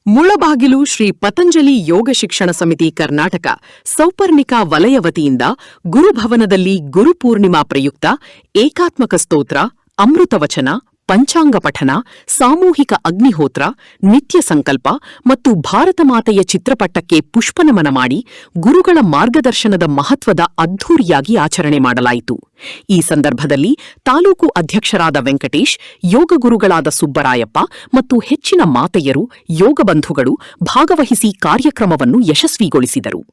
ಮುಳಬಾಗಿಲು ಶ್ರೀ ಪತಂಜಲಿ ಯೋಗ ಶಿಕ್ಷಣ ಸಮಿತಿ ಕರ್ನಾಟಕ ಸೌಪರ್ಣಿಕಾ ವಲಯ ವತಿಯಿಂದ ಗುರುಭವನದಲ್ಲಿ ಗುರುಪೂರ್ಣಿಮಾ ಪ್ರಯುಕ್ತ ಏಕಾತ್ಮಕ ಸ್ತೋತ್ರ, ಅಮೃತವಚನ, ಪಂಚಾಂಗ ಪಠನ, ಸಾಮೂಹಿಕ ಅಗ್ನಿಹೋತ್ರ, ನಿತ್ಯ ಸಂಕಲ್ಪ ಮತ್ತು ಭಾರತ ಮಾತೆಯ ಚಿತ್ರಪಟಕ್ಕೆ ಪುಷ್ಪನಮನ ಮಾಡಿ ಗುರುಗಳ ಮಾರ್ಗದರ್ಶನದ ಮಹತ್ವದ ಅದ್ಧೂರಿಯಾಗಿ ಆಚರಣೆ ಮಾಡಲಾಯಿತು. ಈ ಸಂದರ್ಭದಲ್ಲಿ ತಾಲೂಕು ಅಧ್ಯಕ್ಷರಾದ ವೆಂಕಟೇಶ್, ಯೋಗ ಗುರುಗಳಾದ ಸುಬ್ಬರಾಯಪ್ಪ ಮತ್ತು ಹೆಚ್ಚಿನ ಮಾತೆಯರು, ಯೋಗ ಬಂಧುಗಳು ಭಾಗವಹಿಸಿ ಕಾರ್ಯಕ್ರಮವನ್ನು ಯಶಸ್ವಿಗೊಳಿಸಿದರು.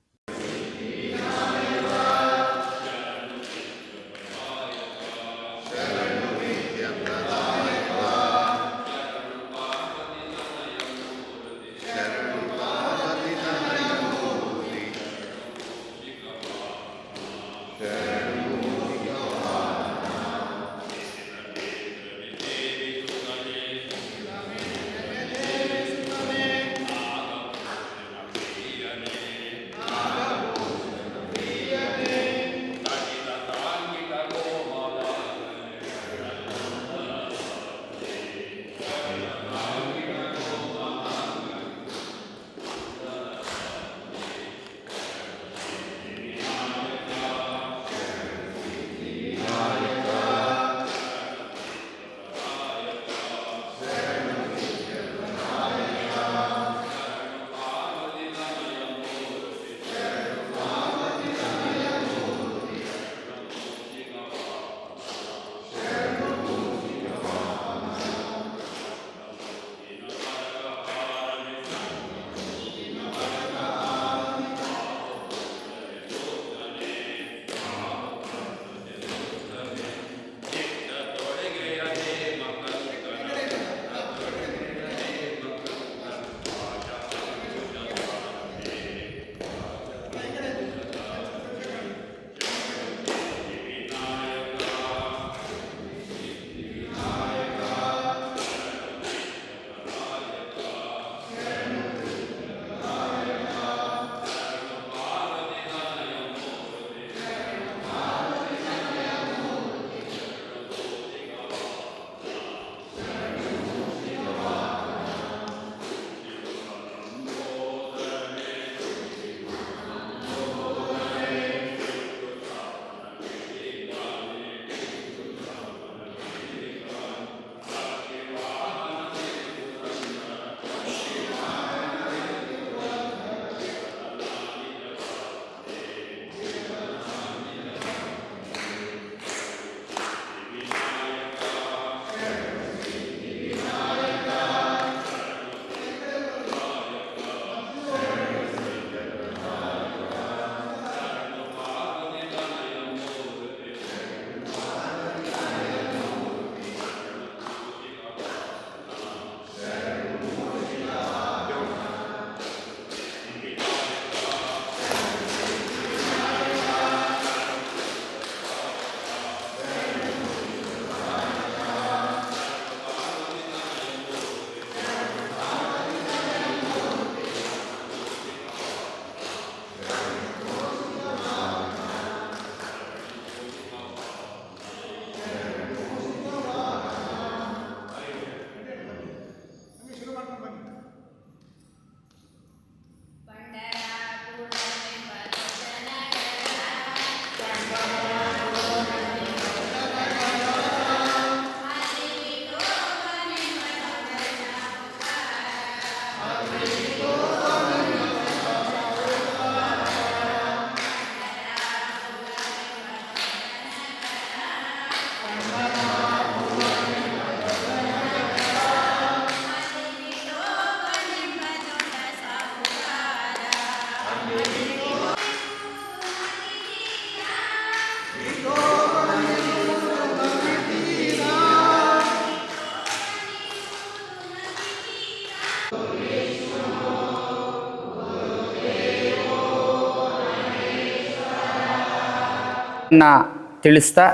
ತಿಳಿಸ್ತಾ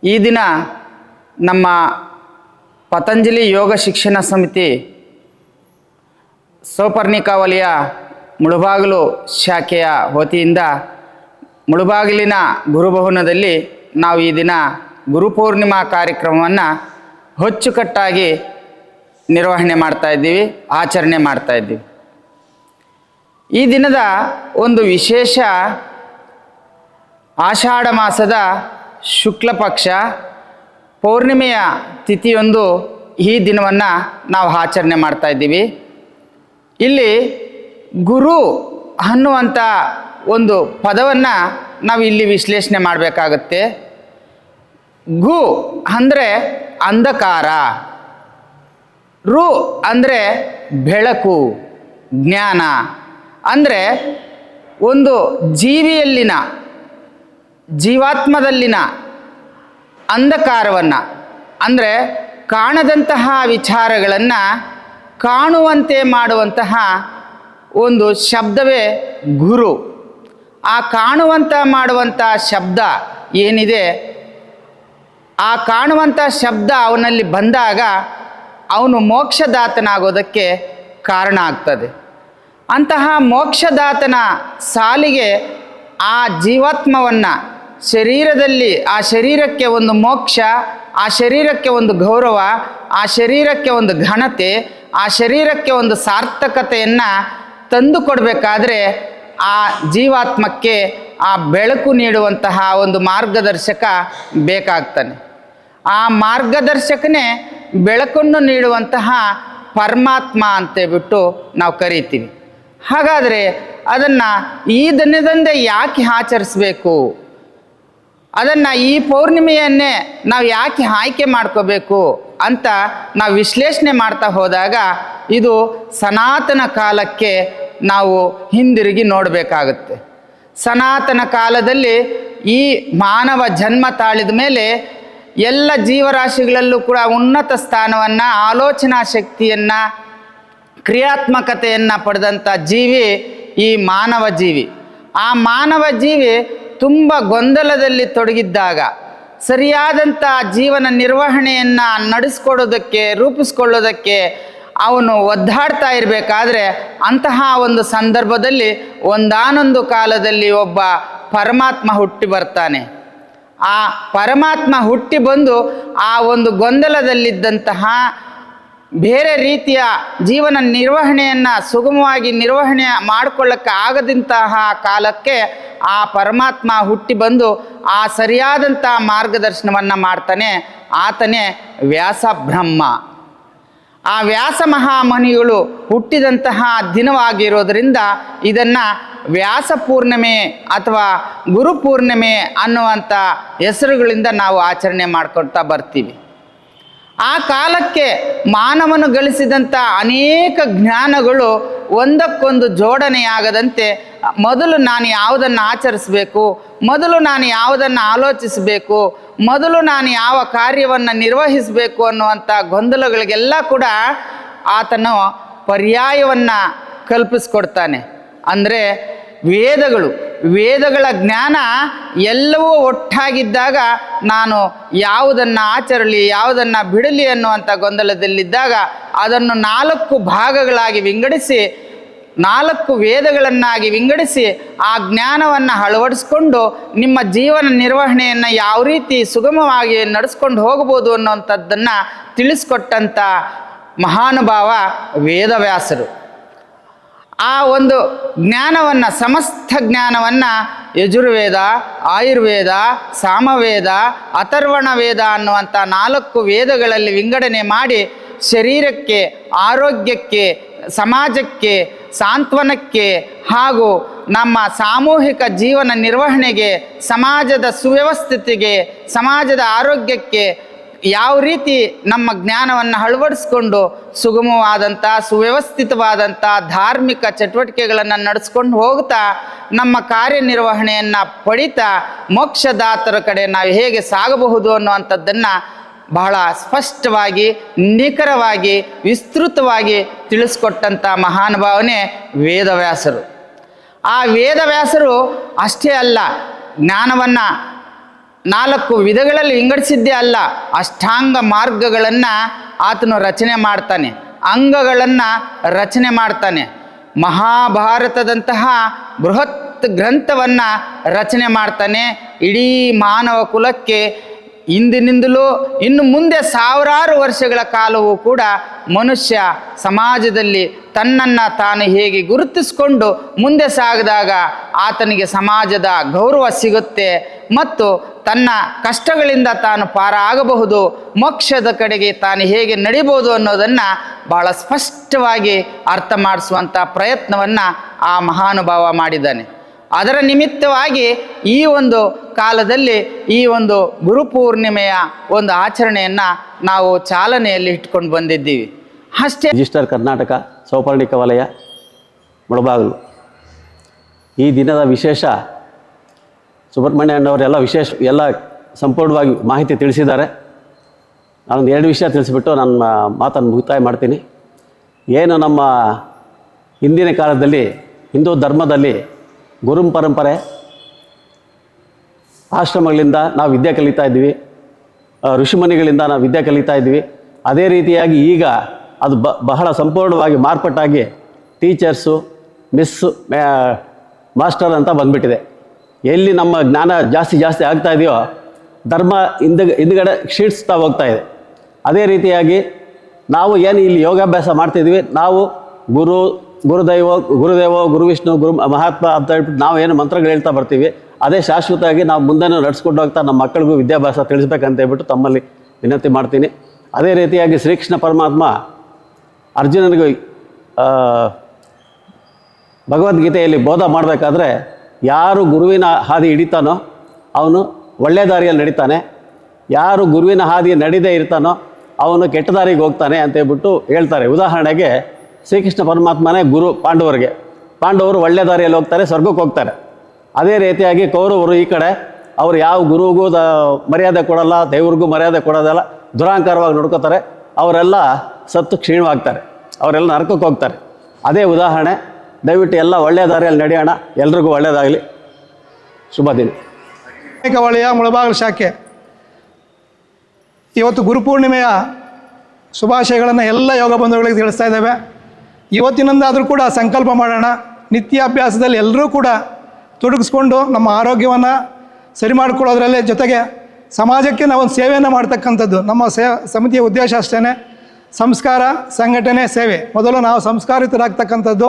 ಈ ದಿನ ನಮ್ಮ ಪತಂಜಲಿ ಯೋಗ ಶಿಕ್ಷಣ ಸಮಿತಿ ಸೌಪರ್ಣಿಕಾ ವಲಯ ಮುಳಬಾಗಿಲು ಶಾಖೆಯ ವತಿಯಿಂದ ಮುಳಬಾಗಿಲಿನ ಗುರುಭವನದಲ್ಲಿ ನಾವು ಈ ದಿನ ಗುರುಪೂರ್ಣಿಮಾ ಕಾರ್ಯಕ್ರಮವನ್ನು ಅಚ್ಚುಕಟ್ಟಾಗಿ ನಿರ್ವಹಣೆ ಮಾಡ್ತಾ ಇದ್ದೀವಿ, ಆಚರಣೆ ಮಾಡ್ತಾ ಇದ್ದೀವಿ. ಈ ದಿನದ ಒಂದು ವಿಶೇಷ ಆಷಾಢ ಮಾಸದ ಶುಕ್ಲ ಪಕ್ಷ ಪೌರ್ಣಿಮೆಯ ತಿಥಿಯೊಂದು ಈ ದಿನವನ್ನು ನಾವು ಆಚರಣೆ ಮಾಡ್ತಾ ಇದ್ದೀವಿ. ಇಲ್ಲಿ ಗುರು ಅನ್ನುವಂಥ ಒಂದು ಪದವನ್ನು ನಾವು ಇಲ್ಲಿ ವಿಶ್ಲೇಷಣೆ ಮಾಡಬೇಕಾಗತ್ತೆ. ಗು ಅಂದರೆ ಅಂಧಕಾರ, ರು ಅಂದರೆ ಬೆಳಕು, ಜ್ಞಾನ. ಅಂದರೆ ಒಂದು ಜೀವಿಯಲ್ಲಿನ ಜೀವಾತ್ಮದಲ್ಲಿನ ಅಂಧಕಾರವನ್ನು, ಅಂದರೆ ಕಾಣದಂತಹ ವಿಚಾರಗಳನ್ನು ಕಾಣುವಂತೆ ಮಾಡುವಂತಹ ಒಂದು ಶಬ್ದವೇ ಗುರು. ಆ ಕಾಣುವಂಥ ಮಾಡುವಂಥ ಶಬ್ದ ಏನಿದೆ, ಆ ಕಾಣುವಂಥ ಶಬ್ದ ಅವನಲ್ಲಿ ಬಂದಾಗ ಅವನು ಮೋಕ್ಷದಾತನಾಗೋದಕ್ಕೆ ಕಾರಣ ಆಗ್ತದೆ. ಅಂತಹ ಮೋಕ್ಷದಾತನ ಸಾಲಿಗೆ ಆ ಜೀವಾತ್ಮವನ್ನು ಶರೀರದಲ್ಲಿ, ಆ ಶರೀರಕ್ಕೆ ಒಂದು ಮೋಕ್ಷ, ಆ ಶರೀರಕ್ಕೆ ಒಂದು ಗೌರವ, ಆ ಶರೀರಕ್ಕೆ ಒಂದು ಘನತೆ, ಆ ಶರೀರಕ್ಕೆ ಒಂದು ಸಾರ್ಥಕತೆಯನ್ನು ತಂದು ಕೊಡಬೇಕಾದ್ರೆ ಆ ಜೀವಾತ್ಮಕ್ಕೆ ಆ ಬೆಳಕು ನೀಡುವಂತಹ ಒಂದು ಮಾರ್ಗದರ್ಶಕ ಬೇಕಾಗ್ತಾನೆ. ಆ ಮಾರ್ಗದರ್ಶಕನೇ ಬೆಳಕನ್ನು ನೀಡುವಂತಹ ಪರಮಾತ್ಮ ಅಂತೇಳ್ಬಿಟ್ಟು ನಾವು ಕರಿತೀವಿ. ಹಾಗಾದರೆ ಅದನ್ನು ಈ ದಿನದಂದೇ ಯಾಕೆ ಆಚರಿಸಬೇಕು, ಅದನ್ನು ಈ ಪೌರ್ಣಿಮೆಯನ್ನೇ ನಾವು ಯಾಕೆ ಆಯ್ಕೆ ಮಾಡ್ಕೋಬೇಕು ಅಂತ ನಾವು ವಿಶ್ಲೇಷಣೆ ಮಾಡ್ತಾ ಹೋದಾಗ ಇದು ಸನಾತನ ಕಾಲಕ್ಕೆ ನಾವು ಹಿಂದಿರುಗಿ ನೋಡಬೇಕಾಗುತ್ತೆ. ಸನಾತನ ಕಾಲದಲ್ಲಿ ಈ ಮಾನವ ಜನ್ಮ ತಾಳಿದ ಮೇಲೆ ಎಲ್ಲ ಜೀವರಾಶಿಗಳಲ್ಲೂ ಕೂಡ ಉನ್ನತ ಸ್ಥಾನವನ್ನು, ಆಲೋಚನಾ ಶಕ್ತಿಯನ್ನು, ಕ್ರಿಯಾತ್ಮಕತೆಯನ್ನು ಪಡೆದಂಥ ಜೀವಿ ಈ ಮಾನವ ಜೀವಿ. ಆ ಮಾನವ ಜೀವಿ ತುಂಬ ಗೊಂದಲದಲ್ಲಿ ತೊಡಗಿದ್ದಾಗ ಸರಿಯಾದಂಥ ಜೀವನ ನಿರ್ವಹಣೆಯನ್ನು ನಡೆಸ್ಕೊಡೋದಕ್ಕೆ, ರೂಪಿಸ್ಕೊಳ್ಳೋದಕ್ಕೆ ಅವನು ಒದ್ದಾಡ್ತಾ ಇರಬೇಕಾದ್ರೆ ಅಂತಹ ಒಂದು ಸಂದರ್ಭದಲ್ಲಿ ಒಂದಾನೊಂದು ಕಾಲದಲ್ಲಿ ಒಬ್ಬ ಪರಮಾತ್ಮ ಹುಟ್ಟಿ ಬರ್ತಾನೆ. ಆ ಪರಮಾತ್ಮ ಹುಟ್ಟಿ ಬಂದು ಆ ಒಂದು ಗೊಂದಲದಲ್ಲಿದ್ದಂತಹ ಬೇರೆ ರೀತಿಯ ಜೀವನ ನಿರ್ವಹಣೆಯನ್ನು ಸುಗಮವಾಗಿ ನಿರ್ವಹಣೆ ಮಾಡಿಕೊಳ್ಳಕ್ಕೆ ಆಗದಂತಹ ಕಾಲಕ್ಕೆ ಆ ಪರಮಾತ್ಮ ಹುಟ್ಟಿ ಬಂದು ಆ ಸರಿಯಾದಂಥ ಮಾರ್ಗದರ್ಶನವನ್ನು ಮಾಡ್ತಾನೆ. ಆತನೇ ವ್ಯಾಸ ಬ್ರಹ್ಮ. ಆ ವ್ಯಾಸ ಮಹಾಮುನಿಗಳು ಹುಟ್ಟಿದಂತಹ ದಿನವಾಗಿರೋದರಿಂದ ಇದನ್ನು ವ್ಯಾಸ ಪೂರ್ಣಿಮೆ ಅಥವಾ ಗುರುಪೂರ್ಣಿಮೆ ಅನ್ನುವಂಥ ಹೆಸರುಗಳಿಂದ ನಾವು ಆಚರಣೆ ಮಾಡ್ಕೊಳ್ತಾ ಬರ್ತೀವಿ. ಆ ಕಾಲಕ್ಕೆ ಮಾನವನು ಗಳಿಸಿದಂಥ ಅನೇಕ ಜ್ಞಾನಗಳು ಒಂದಕ್ಕೊಂದು ಜೋಡಣೆಯಾಗದಂತೆ ಮೊದಲು ನಾನು ಯಾವುದನ್ನು ಆಚರಿಸಬೇಕು, ಮೊದಲು ನಾನು ಯಾವುದನ್ನು ಆಲೋಚಿಸಬೇಕು, ಮೊದಲು ನಾನು ಯಾವ ಕಾರ್ಯವನ್ನು ನಿರ್ವಹಿಸಬೇಕು ಅನ್ನುವಂಥ ಗೊಂದಲಗಳಿಗೆಲ್ಲ ಕೂಡ ಆತನು ಪರ್ಯಾಯವನ್ನು ಕಲ್ಪಿಸ್ಕೊಡ್ತಾನೆ. ಅಂದರೆ ವೇದಗಳ ಜ್ಞಾನ ಎಲ್ಲವೂ ಒಟ್ಟಾಗಿದ್ದಾಗ ನಾನು ಯಾವುದನ್ನು ಆಚರಲಿ, ಯಾವುದನ್ನು ಬಿಡಲಿ ಅನ್ನುವಂಥ ಗೊಂದಲದಲ್ಲಿದ್ದಾಗ ಅದನ್ನು 4 ಭಾಗಗಳಾಗಿ ವಿಂಗಡಿಸಿ, 4 ವೇದಗಳನ್ನಾಗಿ ವಿಂಗಡಿಸಿ ಆ ಜ್ಞಾನವನ್ನು ಅಳವಡಿಸ್ಕೊಂಡು ನಿಮ್ಮ ಜೀವನ ನಿರ್ವಹಣೆಯನ್ನು ಯಾವ ರೀತಿ ಸುಗಮವಾಗಿ ನಡೆಸ್ಕೊಂಡು ಹೋಗ್ಬೋದು ಅನ್ನೋಂಥದ್ದನ್ನು ತಿಳಿಸ್ಕೊಟ್ಟಂಥ ಮಹಾನುಭಾವ ವೇದವ್ಯಾಸರು. ಆ ಒಂದು ಜ್ಞಾನವನ್ನು, ಸಮಸ್ತ ಜ್ಞಾನವನ್ನು ಯಜುರ್ವೇದ, ಆಯುರ್ವೇದ, ಸಾಮವೇದ, ಅಥರ್ವಣ ವೇದ ಅನ್ನುವಂಥ 4 ವೇದಗಳಲ್ಲಿ ವಿಂಗಡಣೆ ಮಾಡಿ ಶರೀರಕ್ಕೆ, ಆರೋಗ್ಯಕ್ಕೆ, ಸಮಾಜಕ್ಕೆ, ಸಾಂತ್ವನಕ್ಕೆ ಹಾಗೂ ನಮ್ಮ ಸಾಮೂಹಿಕ ಜೀವನ ನಿರ್ವಹಣೆಗೆ, ಸಮಾಜದ ಸುವ್ಯವಸ್ಥಿತಿಗೆ, ಸಮಾಜದ ಆರೋಗ್ಯಕ್ಕೆ ಯಾವ ರೀತಿ ನಮ್ಮ ಜ್ಞಾನವನ್ನು ಅಳವಡಿಸ್ಕೊಂಡು ಸುಗಮವಾದಂಥ, ಸುವ್ಯವಸ್ಥಿತವಾದಂಥ ಧಾರ್ಮಿಕ ಚಟುವಟಿಕೆಗಳನ್ನು ನಡೆಸ್ಕೊಂಡು ಹೋಗ್ತಾ ನಮ್ಮ ಕಾರ್ಯನಿರ್ವಹಣೆಯನ್ನು ಪಡಿತಾ ಮೋಕ್ಷದಾತರ ಕಡೆ ನಾವು ಹೇಗೆ ಸಾಗಬಹುದು ಅನ್ನುವಂಥದ್ದನ್ನು ಬಹಳ ಸ್ಪಷ್ಟವಾಗಿ, ನಿಖರವಾಗಿ, ವಿಸ್ತೃತವಾಗಿ ತಿಳಿಸ್ಕೊಟ್ಟಂಥ ಮಹಾನುಭಾವನೆ ವೇದವ್ಯಾಸರು. ಆ ವೇದವ್ಯಾಸರು ಅಷ್ಟೇ ಅಲ್ಲ, ಜ್ಞಾನವನ್ನು 4 ವಿಧಗಳಲ್ಲಿ ವಿಂಗಡಿಸಿದ್ದೇ ಅಲ್ಲ, ಅಷ್ಟಾಂಗ ಮಾರ್ಗಗಳನ್ನು ಆತನು ರಚನೆ ಮಾಡ್ತಾನೆ, ಅಂಗಗಳನ್ನು ರಚನೆ ಮಾಡ್ತಾನೆ. ಮಹಾಭಾರತದಂತಹ ಬೃಹತ್ ಗ್ರಂಥವನ್ನು ರಚನೆ ಮಾಡ್ತಾನೆ. ಇಡೀ ಮಾನವ ಕುಲಕ್ಕೆ ಇಂದಿನಿಂದಲೂ ಇನ್ನು ಮುಂದೆ ಸಾವಿರಾರು ವರ್ಷಗಳ ಕಾಲವೂ ಕೂಡ ಮನುಷ್ಯ ಸಮಾಜದಲ್ಲಿ ತನ್ನನ್ನು ತಾನು ಹೇಗೆ ಗುರುತಿಸಿಕೊಂಡು ಮುಂದೆ ಸಾಗಿದಾಗ ಆತನಿಗೆ ಸಮಾಜದ ಗೌರವ ಸಿಗುತ್ತೆ ಮತ್ತು ತನ್ನ ಕಷ್ಟಗಳಿಂದ ತಾನು ಪಾರ ಆಗಬಹುದು, ಮೋಕ್ಷದ ಕಡೆಗೆ ತಾನು ಹೇಗೆ ನಡಿಬೋದು ಅನ್ನೋದನ್ನು ಬಹಳ ಸ್ಪಷ್ಟವಾಗಿ ಅರ್ಥ ಮಾಡಿಸುವಂಥ ಪ್ರಯತ್ನವನ್ನು ಆ ಮಹಾನುಭಾವ ಮಾಡಿದ್ದಾನೆ. ಅದರ ನಿಮಿತ್ತವಾಗಿ ಈ ಒಂದು ಕಾಲದಲ್ಲಿ ಈ ಒಂದು ಗುರುಪೂರ್ಣಿಮೆಯ ಒಂದು ಆಚರಣೆಯನ್ನು ನಾವು ಚಾಲನೆಯಲ್ಲಿ ಇಟ್ಕೊಂಡು ಬಂದಿದ್ದೀವಿ. ಅಷ್ಟೇ ರಿಜಿಸ್ಟರ್ ಕರ್ನಾಟಕ ಸೌಪರ್ಣಿಕ ವಲಯ ಮುಳಬಾಗಿಲು ಈ ದಿನದ ವಿಶೇಷ ಸುಬ್ರಹ್ಮಣ್ಯಣ್ಣವರೆಲ್ಲ ಎಲ್ಲ ಸಂಪೂರ್ಣವಾಗಿ ಮಾಹಿತಿ ತಿಳಿಸಿದ್ದಾರೆ. ನಾನೊಂದು 2 ವಿಷಯ ತಿಳಿಸಿಬಿಟ್ಟು ನನ್ನ ಮಾತನ್ನು ಮುಕ್ತಾಯ ಮಾಡ್ತೀನಿ. ಏನು ನಮ್ಮ ಹಿಂದಿನ ಕಾಲದಲ್ಲಿ ಹಿಂದೂ ಧರ್ಮದಲ್ಲಿ ಗುರು ಪರಂಪರೆ ಆಶ್ರಮಗಳಿಂದ ನಾವು ವಿದ್ಯೆ ಕಲಿತಾ ಇದ್ವಿ, ಋಷಿಮುನಿಗಳಿಂದ ನಾವು ವಿದ್ಯೆ ಕಲಿತಾ ಇದ್ವಿ. ಅದೇ ರೀತಿಯಾಗಿ ಈಗ ಅದು ಬಹಳ ಸಂಪೂರ್ಣವಾಗಿ ಮಾರ್ಪಾಟಾಗಿ ಟೀಚರ್ಸು ಮಾಸ್ಟರ್ ಅಂತ ಬಂದುಬಿಟ್ಟಿದೆ. ಎಲ್ಲಿ ನಮ್ಮ ಜ್ಞಾನ ಜಾಸ್ತಿ ಆಗ್ತಾ ಇದೆಯೋ ಧರ್ಮ ಹಿಂದ್ಗಡೆ ಕ್ಷೀಣಿಸ್ತಾ ಹೋಗ್ತಾ ಇದೆ. ಅದೇ ರೀತಿಯಾಗಿ ನಾವು ಏನು ಇಲ್ಲಿ ಯೋಗಾಭ್ಯಾಸ ಮಾಡ್ತಿದ್ವಿ, ನಾವು ಗುರುದೇವೋ ಗುರುವಿಷ್ಣು ಗುರು ಮಹಾತ್ಮ ಅಂತ ಹೇಳ್ಬಿಟ್ಟು ನಾವು ಏನು ಮಂತ್ರಗಳು ಹೇಳ್ತಾ ಬರ್ತೀವಿ, ಅದೇ ಶಾಶ್ವತವಾಗಿ ನಾವು ಮುಂದೆನೂ ನಡ್ಸ್ಕೊಂಡು ಹೋಗ್ತಾ ನಮ್ಮ ಮಕ್ಕಳಿಗೂ ವಿದ್ಯಾಭ್ಯಾಸ ತಿಳಿಸ್ಬೇಕಂತ ಹೇಳ್ಬಿಟ್ಟು ತಮ್ಮಲ್ಲಿ ವಿನಂತಿ ಮಾಡ್ತೀನಿ. ಅದೇ ರೀತಿಯಾಗಿ ಶ್ರೀಕೃಷ್ಣ ಪರಮಾತ್ಮ ಅರ್ಜುನನಿಗೆ ಭಗವದ್ಗೀತೆಯಲ್ಲಿ ಬೋಧ ಮಾಡಬೇಕಾದ್ರೆ ಯಾರು ಗುರುವಿನ ಹಾದಿ ಹಿಡಿತಾನೋ ಅವನು ಒಳ್ಳೆಯ ದಾರಿಯಲ್ಲಿ ನಡೀತಾನೆ, ಯಾರು ಗುರುವಿನ ಹಾದಿ ನಡೀದೇ ಇರ್ತಾನೋ ಅವನು ಕೆಟ್ಟ ದಾರಿಗೆ ಹೋಗ್ತಾನೆ ಅಂತೇಳ್ಬಿಟ್ಟು ಹೇಳ್ತಾರೆ. ಉದಾಹರಣೆಗೆ ಶ್ರೀಕೃಷ್ಣ ಪರಮಾತ್ಮನೇ ಗುರು ಪಾಂಡವರು ಒಳ್ಳೆಯ ದಾರಿಯಲ್ಲಿ ಹೋಗ್ತಾರೆ, ಸ್ವರ್ಗಕ್ಕೆ ಹೋಗ್ತಾರೆ. ಅದೇ ರೀತಿಯಾಗಿ ಕೌರವರು ಈ ಕಡೆ ಅವರು ಯಾವ ಗುರುವಿಗೂ ಮರ್ಯಾದೆ ಕೊಡಲ್ಲ, ದೇವ್ರಿಗೂ ಮರ್ಯಾದೆ ಕೊಡೋದಲ್ಲ, ದುರಾಂಕಾರವಾಗಿ ನೋಡ್ಕೋತಾರೆ. ಅವರೆಲ್ಲ ಸತ್ತು ಕ್ಷೀಣವಾಗ್ತಾರೆ, ಅವರೆಲ್ಲ ನರಕಕ್ಕೆ ಹೋಗ್ತಾರೆ. ಅದೇ ಉದಾಹರಣೆ. ದಯವಿಟ್ಟು ಎಲ್ಲ ಒಳ್ಳೆಯ ದಾರಿಯಲ್ಲಿ ನಡೆಯೋಣ. ಎಲ್ರಿಗೂ ಒಳ್ಳೆಯದಾಗಲಿ. ಶುಭ ದಿನ. ವಲಯ ಮುಳಬಾಗಿಲು ಶಾಖೆ ಇವತ್ತು ಗುರುಪೂರ್ಣಿಮೆಯ ಶುಭಾಶಯಗಳನ್ನು ಎಲ್ಲ ಯೋಗ ಬಂಧುಗಳಿಗೆ ತಿಳಿಸ್ತಾ ಇದ್ದೇವೆ. ಇವತ್ತಿನಿಂದಾದರೂ ಕೂಡ ಸಂಕಲ್ಪ ಮಾಡೋಣ, ನಿತ್ಯ ಅಭ್ಯಾಸದಲ್ಲಿ ಎಲ್ಲರೂ ಕೂಡ ತೊಡಗಿಸ್ಕೊಂಡು ನಮ್ಮ ಆರೋಗ್ಯವನ್ನು ಸರಿ ಮಾಡಿಕೊಳ್ಳೋದ್ರಲ್ಲೇ ಜೊತೆಗೆ ಸಮಾಜಕ್ಕೆ ನಾವು ಒಂದು ಸೇವೆಯನ್ನು ಮಾಡ್ತಕ್ಕಂಥದ್ದು ನಮ್ಮ ಸಮಿತಿಯ ಉದ್ದೇಶ ಅಷ್ಟೇ. ಸಂಸ್ಕಾರ, ಸಂಘಟನೆ, ಸೇವೆ. ಮೊದಲು ನಾವು ಸಂಸ್ಕಾರಿತರಾಗ್ತಕ್ಕಂಥದ್ದು,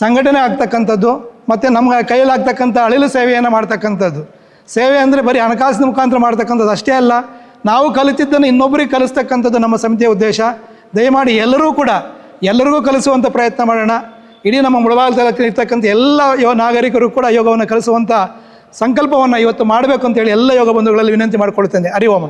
ಸಂಘಟನೆ ಆಗ್ತಕ್ಕಂಥದ್ದು, ಮತ್ತು ನಮ್ಮ ಕೈಯಲ್ಲಾಗ್ತಕ್ಕಂಥ ಅಳಿಲು ಸೇವೆಯನ್ನು ಮಾಡ್ತಕ್ಕಂಥದ್ದು. ಸೇವೆ ಅಂದರೆ ಬರೀ ಹಣಕಾಸಿನ ಮುಖಾಂತರ ಮಾಡ್ತಕ್ಕಂಥದ್ದು ಅಷ್ಟೇ ಅಲ್ಲ, ನಾವು ಕಲಿತಿದ್ದನ್ನು ಇನ್ನೊಬ್ಬರಿಗೆ ಕಲಿಸ್ತಕ್ಕಂಥದ್ದು ನಮ್ಮ ಸಮಿತಿಯ ಉದ್ದೇಶ. ದಯಮಾಡಿ ಎಲ್ಲರಿಗೂ ಕಲಿಸುವಂಥ ಪ್ರಯತ್ನ ಮಾಡೋಣ. ಇಡೀ ನಮ್ಮ ಮುಳಬಾಗಿಲು ತಾಲೂಕಿನ ಇರ್ತಕ್ಕಂಥ ಎಲ್ಲ ನಾಗರಿಕರು ಕೂಡ ಯೋಗವನ್ನು ಕಲಿಸುವಂಥ ಸಂಕಲ್ಪವನ್ನು ಇವತ್ತು ಮಾಡಬೇಕು ಅಂತೇಳಿ ಎಲ್ಲ ಯೋಗ ಬಂಧುಗಳಲ್ಲಿ ವಿನಂತಿ ಮಾಡಿಕೊಳ್ತೇನೆ. ಹರಿ ಓಂ.